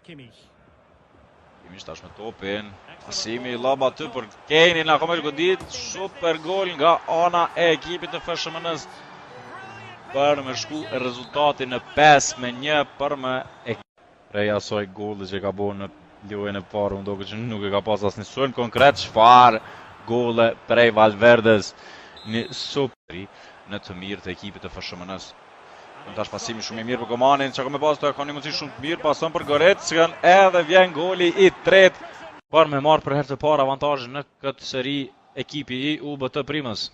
Kimmich tash me topin. Asimi laba aty për Keinin, akoma godit. Super gol nga ana e ekipit të FSHM-s. Për me shku rezultatin në 5-1 për me prej asoj gollit që ka bo në lojën e parë, më duket që nuk e ka pas asnjë sulm konkret. Çfarë gole prej Valverdes, një super në të mirë të ekipit të FSHM-s. Tash pasimi shumë i mirë për Komanin, që ka me pas të ka një mundësi shumë të mirë, pason për Goretzkën, edhe vjen goli i tret, por me marrë për herë të parë avantazhin në këtë seri ekipi i UBT Primës.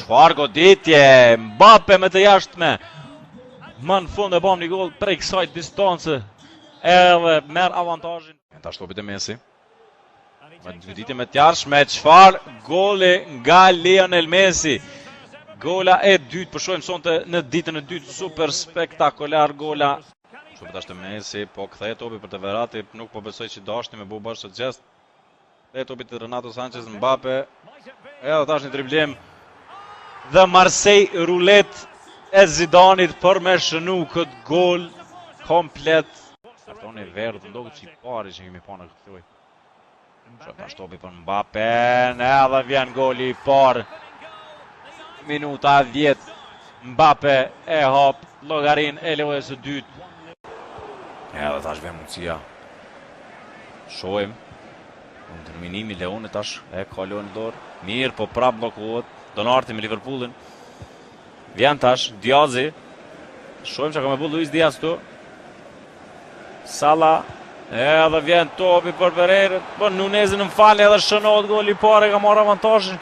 Çfarë goditje, Mbappe me të jashtme, më në fund e bëm një gol prej kësaj distancë, edhe merr avantazhin. Tash topit e Messi. Me goditje me të jashtme, çfarë goli nga Lionel Messi. Gola e dytë, po shohim sonte në ditën e dytë, super spektakolar gola. Shumë tash të Messi, po kthehet topi për të Verratti, nuk po besoj që dashni me bu bashkë gjest. Kthehet topi te Renato Sanchez, Mbappe. Edhe tash një driblim. Dhe Marseille roulette e Zidanit për me shënu këtë gol komplet. Kartoni verdh, ndoshta që i pari që kemi pa në këtë lojë. Shumë tash topi për Mbappe, edhe vjen goli i parë. Minuta 10, Mbappe e hap llogarin e lojës së dytë. Edhe tash vjen mundësia. Shohim. Ndërminimi Leonit tash e ka lojën në dorë. Mirë, po prap bllokohet. Donarti me Liverpoolin. Vjen tash Diazi. Shohim çka ka me bëu Luis Diaz këtu. Salah. Edhe vjen topi për Pereira. Po Nunezin në falë edhe shënohet goli i parë, ka marrë avantazhin.